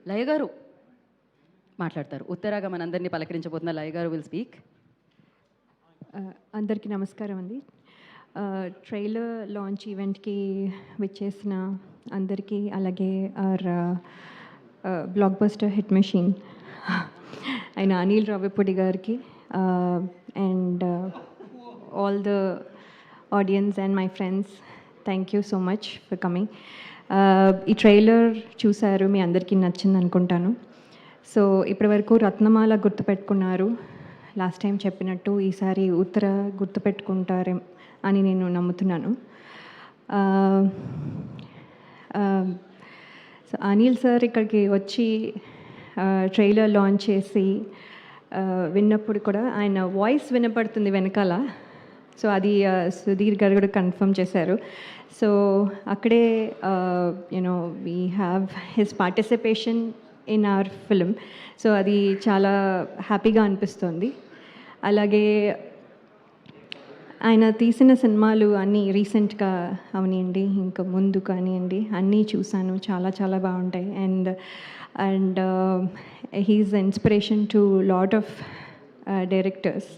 లయ గారు మాట్లాడతారు. ఉత్తరాగా మనందరినీ పలకరించబోతున్న లయ గారు విల్ స్పీక్. అందరికీ నమస్కారం అండి. ట్రైలర్ లాంచ్ ఈవెంట్కి విచ్చేసిన అందరికీ, అలాగే our blockbuster hit machine అయిన అనిల్ రావిపూడి గారికి and all the audience and my friends, thank you so much for coming. ఈ ట్రైలర్ చూశారు, మీ అందరికీ నచ్చింది అనుకుంటాను. సో ఇప్పటివరకు రత్నమాల గుర్తుపెట్టుకున్నారు, లాస్ట్ టైం చెప్పినట్టు ఈసారి ఉత్తర గుర్తుపెట్టుకుంటారే అని నేను నమ్ముతున్నాను. సో అనిల్ సార్ ఇక్కడికి వచ్చి ట్రైలర్ లాంచ్ చేసి విన్నప్పుడు కూడా ఆయన వాయిస్ వినపడుతుంది వెనకాల. సో అది సుధీర్ గారు కూడా కన్ఫర్మ్ చేశారు. సో అక్కడే you know we have his participation in our film. So అది చాలా హ్యాపీగా అనిపిస్తుంది. అలాగే ఆయన తీసిన సినిమాలు అన్నీ రీసెంట్గా అవనివ్వండి, ఇంకా ముందు కానివ్వండి, అన్నీ చూశాను, చాలా చాలా బాగుంటాయి. And he's inspiration to lot of directors.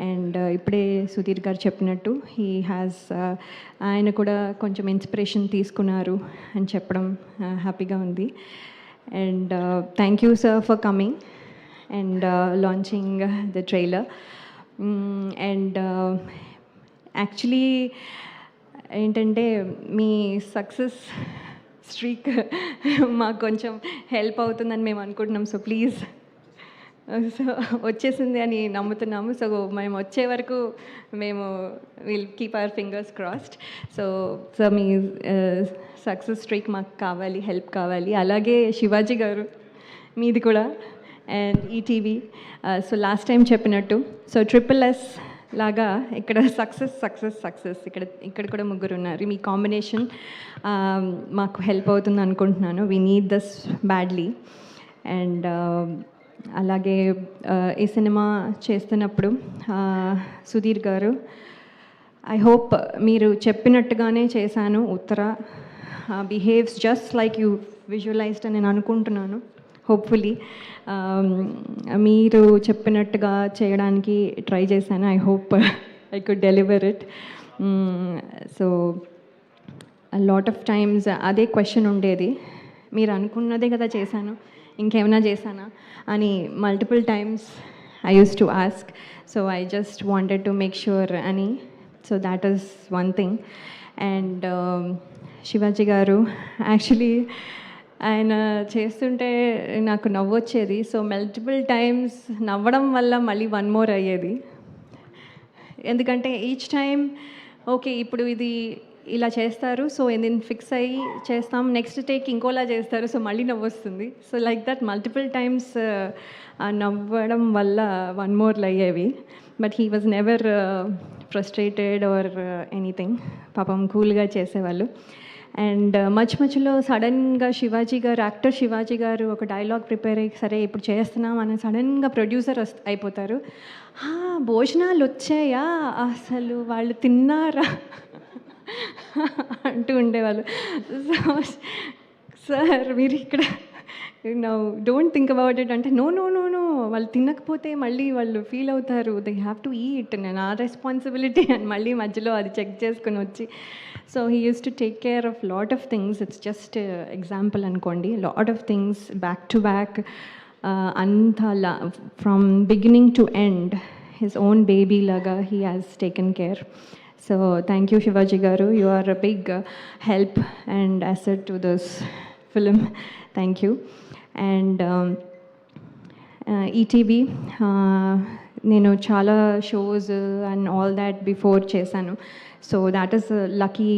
And ఇప్పుడే సుధీర్ గారు చెప్పినట్టు హీ హ్యాస్ ఆయన కూడా కొంచెం ఇన్స్పిరేషన్ తీసుకున్నారు అని చెప్పడం హ్యాపీగా ఉంది. And thank you sir for coming and launching the trailer. And actually ఏంటంటే మీ సక్సెస్ స్ట్రీక్ మాకు కొంచెం హెల్ప్ అవుతుందని మేము అనుకుంటున్నాం. సో ప్లీజ్, సో వచ్చేసింది అని నమ్ముతున్నాము. సో మేము వచ్చే వరకు మేము will keep our fingers crossed. So me success streak మాకు కావాలి, హెల్ప్ కావాలి. అలాగే శివాజీ గారు మీది కూడా, and ETV. So last time చెప్పినట్టు సో SSS లాగా ఇక్కడ సక్సెస్ ఇక్కడ కూడా ముగ్గురు ఉన్నారు. మీ కాంబినేషన్ మాకు హెల్ప్ అవుతుంది అనుకుంటున్నాను. We need this badly. And అలాగే ఈ సినిమా చేస్తున్నప్పుడు సుధీర్ గారు, ఐ హోప్ మీరు చెప్పినట్టుగానే చేశాను. Uttara behaves just like you visualized అని నేను అనుకుంటున్నాను. హోప్ఫుల్లీ మీరు చెప్పినట్టుగా చేయడానికి ట్రై చేశాను. I hope I could deliver it. So lot of times అదే క్వశ్చన్ ఉండేది, మీరు అనుకున్నదే కదా చేశాను, ఇంకేమైనా చేశానా అని multiple times I use to ask. So I just wanted to make sure అని. So that is one thing. And Shivaji garu, actually ఆయన చేస్తుంటే నాకు నవ్వొచ్చేది. సో మల్టిపుల్ టైమ్స్ నవ్వడం వల్ల మళ్ళీ వన్ మోర్ అయ్యేది. ఎందుకంటే ఈచ్ టైం ఓకే ఇప్పుడు ఇది ఇలా చేస్తారు, సో నేను ఫిక్స్ అయ్యి చేస్తాం, నెక్స్ట్ టేక్ ఇంకోలా చేస్తారు, సో మళ్ళీ నవ్వొస్తుంది. So like that multiple times నవ్వడం వల్ల వన్ మోర్లు అయ్యేవి. But he was never frustrated or anything. పాపం కూల్గా చేసేవాళ్ళు. అండ్ మధ్యలో సడన్గా యాక్టర్ శివాజీ గారు ఒక డైలాగ్ ప్రిపేర్ అయ్యి సరే ఇప్పుడు చేస్తున్నాం అని సడన్గా ప్రొడ్యూసర్ అయిపోతారు. భోజనాలు వచ్చాయా, అసలు వాళ్ళు తిన్నారా అంటూ ఉండేవాళ్ళు. సో సార్ మీరు ఇక్కడ డోంట్ థింక్ అబౌట్ ఇట్ అంటే నో వాళ్ళు తినకపోతే మళ్ళీ వాళ్ళు ఫీల్ అవుతారు, దే హ్యావ్ టు ఈట్, నేను ఆ రెస్పాన్సిబిలిటీ అని మళ్ళీ మధ్యలో అది చెక్ చేసుకుని వచ్చి. So he use to take care of lot of things. It's just example అనుకోండి, lot of things back to back, అంతా from beginning to end his own baby లాగా he has taken care. So thank you Shivaji garu, you are a big help and asset to this film. Thank you. And ETV నేను చాలా shows and all that before చేశాను. So that is lucky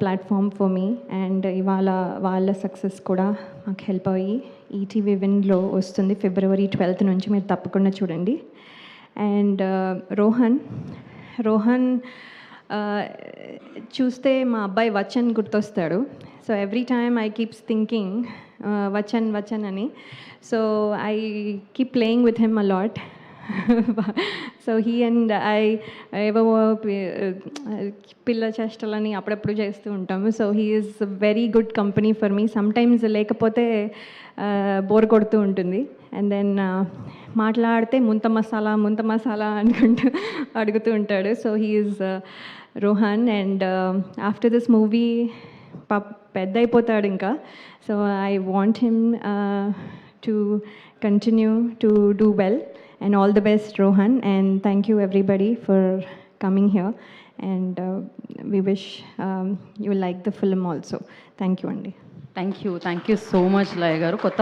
platform for me. And ఇవాళ వాళ్ళ success కూడా మాకు help అయ్యి ETV విన్లో వస్తుంది February 12th నుంచి, మీరు తప్పకుండా చూడండి. అండ్ రోహన్ చూస్తే మా అబ్బాయి వచన్ గుర్తొస్తాడు. So every time I keeps thinking Vachan అని. So I keep playing with him a lot. So he and I ఏవో పిల్ల చేష్టలని అప్పుడప్పుడు చేస్తూ ఉంటాము. So he is very good company for me. Sometimes లేకపోతే బోర్ కొడుతూ ఉంటుంది. అండ్ దెన్ మాట్లాడితే ముంత మసాలా అనుకుంటూ అడుగుతూ ఉంటాడు. So he is Rohan. And after this movie పెద్ద అయిపోతాడు ఇంకా. So I want him to continue to do well, and all the best, Rohan, and thank you everybody for coming here, and we wish you like the film also. Thank you, Andy. Thank you so much Laya garu. కొత్త